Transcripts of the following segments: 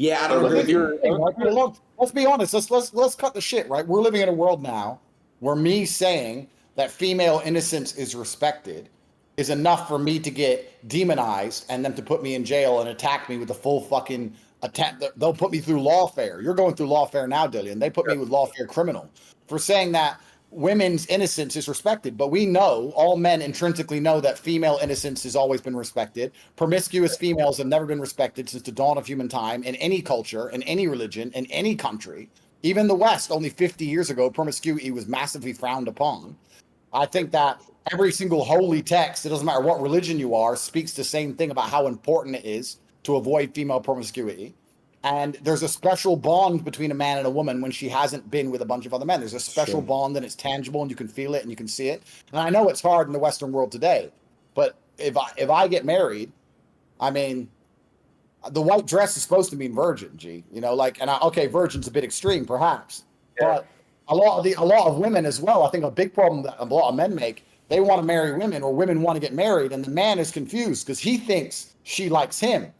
Yeah, I So don't like, agree if with you. you're, Let's be honest. Let's cut the shit, right? We're living in a world now where me saying that female innocence is respected is enough for me to get demonized and them to put me in jail and attack me with the full fucking attack. They'll put me through lawfare. You're going through lawfare now, Dillion. They put me with lawfare criminal for saying that women's innocence is respected. But we know, all men intrinsically know, that female innocence has always been respected. Promiscuous females have never been respected since the dawn of human time in any culture, in any religion, in any country. Even the West, only 50 years ago, promiscuity was massively frowned upon. I think that every single holy text, it doesn't matter what religion you are, speaks the same thing about how important it is to avoid female promiscuity. And there's a special bond between a man and a woman when she hasn't been with a bunch of other men. There's a special bond, and it's tangible, and you can feel it and you can see it. And I know it's hard in the Western world today, but if I get married, I mean, the white dress is supposed to mean virgin, G. You know, like, and okay, virgin's a bit extreme, perhaps, but a lot of women as well. I think a big problem that a lot of men make, they want to marry women, or women want to get married, and the man is confused because he thinks she likes him,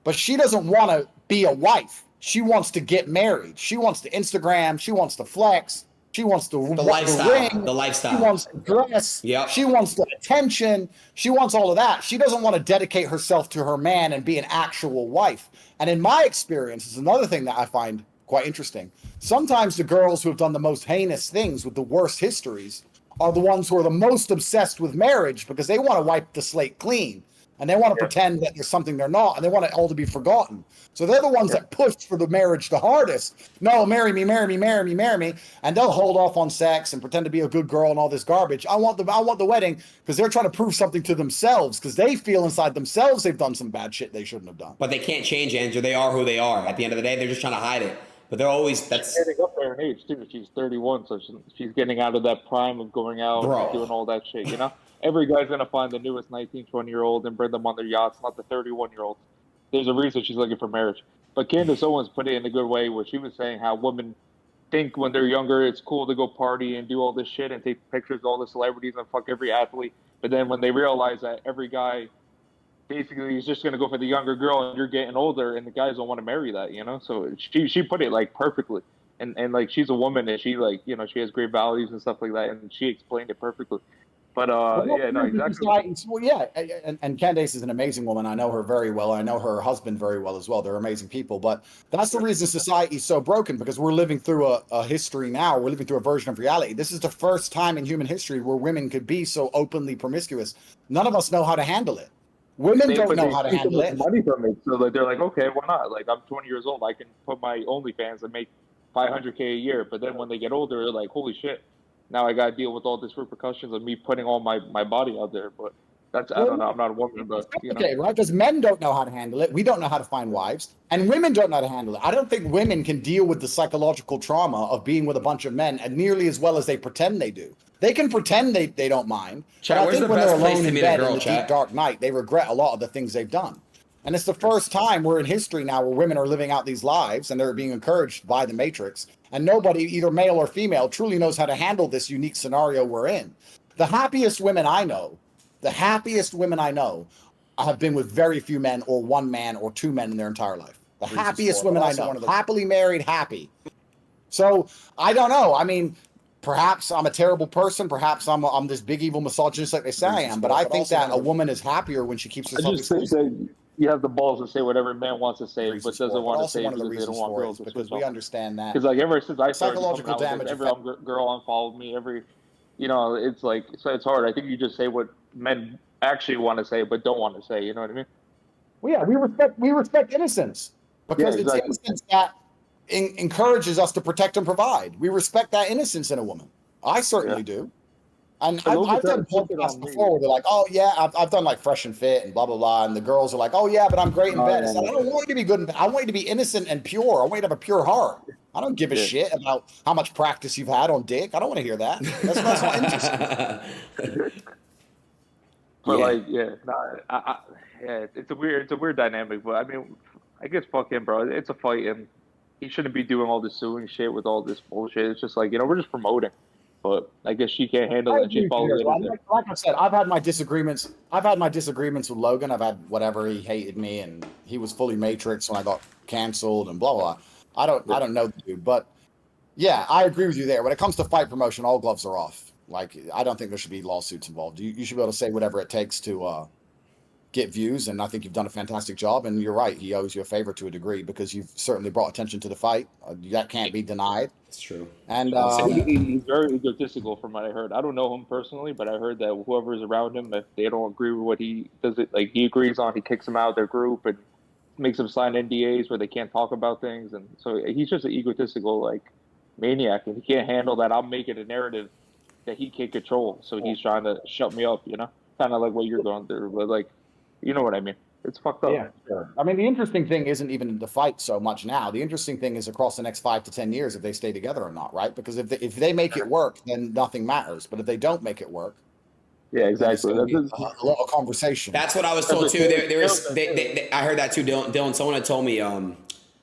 but she doesn't want to be a wife. She wants to get married. She wants to Instagram. She wants to flex. She wants the lifestyle. ring. The lifestyle. She wants to dress. Yep. She wants the attention. She wants all of that. She doesn't want to dedicate herself to her man and be an actual wife. And in my experience, is another thing that I find quite interesting. Sometimes the girls who have done the most heinous things with the worst histories are the ones who are the most obsessed with marriage because they want to wipe the slate clean. And they want to pretend that there's something they're not, and they want it all to be forgotten. So they're the ones that push for the marriage the hardest. No, marry me, marry me, marry me, marry me. And they'll hold off on sex and pretend to be a good girl and all this garbage. I want the wedding because they're trying to prove something to themselves because they feel inside themselves they've done some bad shit they shouldn't have done. But they can't change, Andrew. They are who they are. At the end of the day, they're just trying to hide it. But they're always, that's... She's getting up there in age, too. She's 31, so she's getting out of that prime of going out and doing all that shit, you know? Every guy's going to find the newest 19, 20-year-old and bring them on their yachts, not the 31-year-olds. There's a reason she's looking for marriage. But Candace Owens put it in a good way where she was saying how women think when they're younger it's cool to go party and do all this shit and take pictures of all the celebrities and fuck every athlete. But then when they realize that every guy basically is just going to go for the younger girl and you're getting older and the guys don't want to marry that, you know? So she put it, like, perfectly. And like, she's a woman and she, like, you know, she has great values and stuff like that, and she explained it perfectly. But yeah, no, exactly. Well, yeah, and Candace is an amazing woman. I know her very well. I know her husband very well as well. They're amazing people. But that's the reason society is so broken, because we're living through a history now. We're living through a version of reality. This is the first time in human history where women could be so openly promiscuous. None of us know how to handle it. Women don't know how to handle it. Money from it, so they're like, okay, why not? Like, I'm 20 years old. I can put my OnlyFans and make $500K a year. But then when they get older, they're like, holy shit. Now I got to deal with all these repercussions of me putting all my body out there. But that's, I don't know. I'm not a woman, but, you know. Okay, right? Because men don't know how to handle it. We don't know how to find wives. And women don't know how to handle it. I don't think women can deal with the psychological trauma of being with a bunch of men and nearly as well as they pretend they do. They can pretend they don't mind. Chat, but I where's think the when best they're place alone to in meet a bed girl, in the chat? deep dark night, they regret a lot of the things they've done. And it's the first time we're in history now where women are living out these lives and they're being encouraged by the Matrix. And nobody, either male or female, truly knows how to handle this unique scenario we're in. The happiest women I know have been with very few men, or one man or two men in their entire life. The happiest women I know, happily married, happy. So I don't know. I mean, perhaps I'm a terrible person. Perhaps I'm this big evil misogynist like they say I am. But I think that a woman is happier when she keeps herself exclusive. You have the balls to say whatever a man wants to say, but doesn't want to say one of the because they don't want girls. because we understand that. Because like ever since I started psychological damage, every girl unfollowed me. You know, it's like, so it's hard. I think you just say what men actually want to say, but don't want to say. You know what I mean? Well, yeah, we respect innocence because it's innocence that encourages us to protect and provide. We respect that innocence in a woman. I certainly do. And I've done podcasts before where they're like, oh, yeah, I've done like Fresh and Fit and blah, blah, blah. And the girls are like, oh, yeah, but I'm great in bed. I said, I don't want you to be good in bed. I want you to be innocent and pure. I want you to have a pure heart. I don't give a shit about how much practice you've had on dick. I don't want to hear that. That's not interesting. But it's a weird dynamic. But I mean, I guess fuck him, bro. It's a fight, and he shouldn't be doing all this suing shit with all this bullshit. It's just like, you know, we're just promoting. But I guess she can't handle I it, and agree she with you follows there, it. Ron. Like I said, I've had my disagreements. I've had my disagreements with Logan. I've had whatever, he hated me, and he was fully Matrix when I got canceled, and blah blah. I don't know the dude, but yeah, I agree with you there. When it comes to fight promotion, all gloves are off. Like, I don't think there should be lawsuits involved. You should be able to say whatever it takes to get views, and I think you've done a fantastic job. And you're right, he owes you a favor to a degree because you've certainly brought attention to the fight. That can't be denied. It's true. And I'll say that. He's very egotistical, from what I heard. I don't know him personally, but I heard that whoever's around him, if they don't agree with what he does, it like he agrees on, he kicks them out of their group and makes them sign NDAs where they can't talk about things. And so he's just an egotistical like maniac, and he can't handle that. I'm making a narrative that he can't control, so he's trying to shut me up. Kind of like what you're going through, but like, you know what I mean? It's fucked up. yeah, sure. I mean, the interesting thing isn't even the fight so much now. The interesting thing is across the next 5 to 10 years if they stay together or not, right? Because if they make it work, then nothing matters. But if they don't make it work, Yeah, exactly. then it's gonna be a lot of conversation. That's what I was told too. I heard that too. Dylan, someone had told me.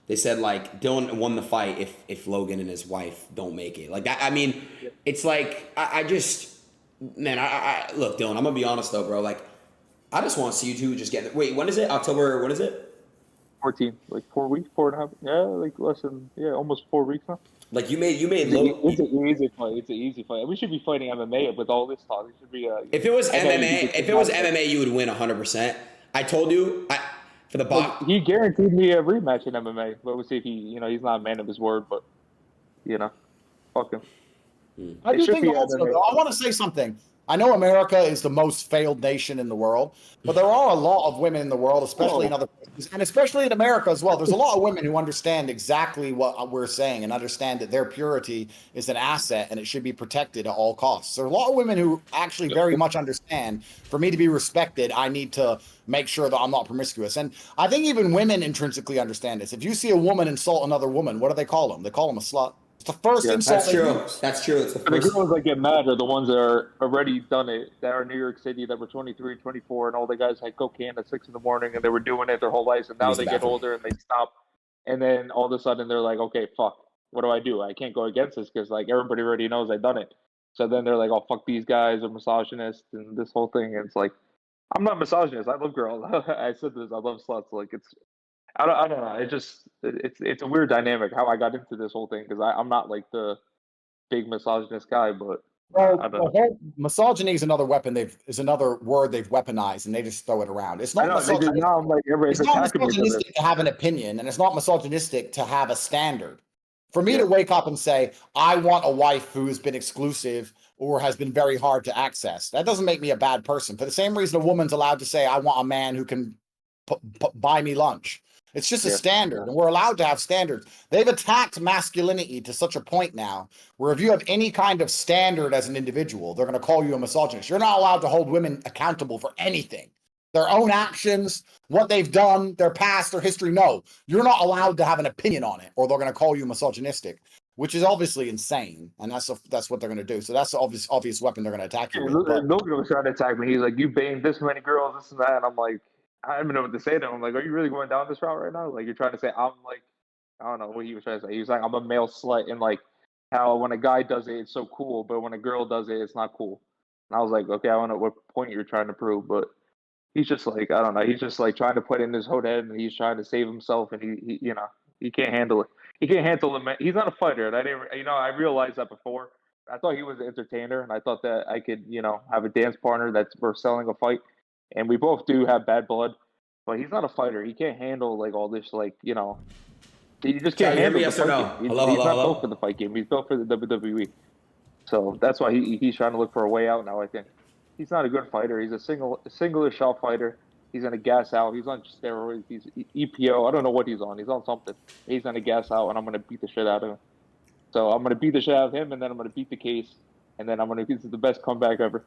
They said like Dylan won the fight if Logan and his wife don't make it. Like that. I mean, it's like I just, man. I look, Dylan. I'm gonna be honest though, bro. Like, I just want to see you two just get. Wait, when is it? October? When is it? 14, like 4 weeks, 4.5. Yeah, like less than almost 4 weeks now. Like you made It's an easy fight. It's an easy fight. We should be fighting MMA with all this talk. It should be. If it was MMA, you would win 100%. I told you, for the box. He guaranteed me a rematch in MMA, but we'll see if he's not a man of his word, but fuck him. I do think also, though, I want to say something. I know America is the most failed nation in the world, but there are a lot of women in the world, especially in other places, and especially in America as well. There's a lot of women who understand exactly what we're saying and understand that their purity is an asset and it should be protected at all costs. There are a lot of women who actually very much understand, for me to be respected, I need to make sure that I'm not promiscuous. And I think even women intrinsically understand this. If you see a woman insult another woman, what do they call them? They call them a slut. It's the first insult. That's true. That's true. It's the first. The girls that get mad are the ones that are already done it, that are in New York City, that were 23, 24, and all the guys had cocaine at 6 a.m. and they were doing it their whole lives, and now they get older and they stop, and then all of a sudden they're like, okay, fuck, what do? I can't go against this because like everybody already knows I've done it. So then they're like, oh, fuck, these guys are misogynists and this whole thing. And it's like, I'm not misogynist. I love girls. I said this. I love sluts. Like I don't know. It's a weird dynamic how I got into this whole thing because I'm not like the big misogynist guy, but misogyny is another word they've weaponized, and they just throw it around. It's not misogynistic. Now I'm like, it's not misogynistic to have an opinion, and it's not misogynistic to have a standard. For me to wake up and say, I want a wife who has been exclusive or has been very hard to access, that doesn't make me a bad person. For the same reason a woman's allowed to say, I want a man who can buy me lunch. It's just a standard, and we're allowed to have standards. They've attacked masculinity to such a point now where if you have any kind of standard as an individual, they're going to call you a misogynist. You're not allowed to hold women accountable for anything. Their own actions, what they've done, their past, their history. No, you're not allowed to have an opinion on it, or they're going to call you misogynistic, which is obviously insane, and that's what they're going to do. So that's the obvious weapon they're going to attack you with. Logan was trying to attack me. He's like, you banged this many girls, this and that, and I'm like, I don't even know what to say to him. I'm like, are you really going down this route right now? Like, you're trying to say I'm like, I don't know what he was trying to say. He was like, I'm a male slut, and like how when a guy does it, it's so cool, but when a girl does it, it's not cool. And I was like, okay, I don't know what point you're trying to prove, but he's just like, I don't know. He's just like trying to put in his whole head, and he's trying to save himself, and he can't handle it. He can't handle it. He's not a fighter, and I realized that before. I thought he was an entertainer, and I thought that I could, have a dance partner that's we're selling a fight. And we both do have bad blood, but he's not a fighter. He can't handle like all this, like he just can't handle the fight game. He's not built for the fight game. He's built for the WWE. So that's why he's trying to look for a way out now. I think he's not a good fighter. He's a singular shot fighter. He's gonna gas out. He's on steroids. He's EPO. I don't know what he's on. He's on something. He's gonna gas out, and I'm gonna beat the shit out of him. So I'm gonna beat the shit out of him, and then I'm gonna beat the case, and then this is the best comeback ever.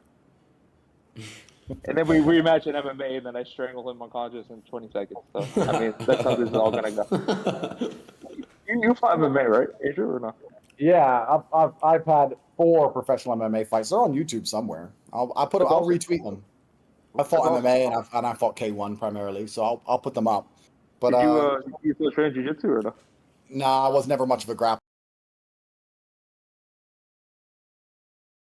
And then we rematch in MMA, and then I strangle him unconscious in 20 seconds. So, I mean, that's how this is all going to go. You fight MMA, right, Adrian, or not? Yeah, I've had 4 professional MMA fights. They're on YouTube somewhere. I'll retweet them. I fought MMA, and I fought K1 primarily, so I'll put them up. But did you still train jiu-jitsu or no? No, I was never much of a grappler.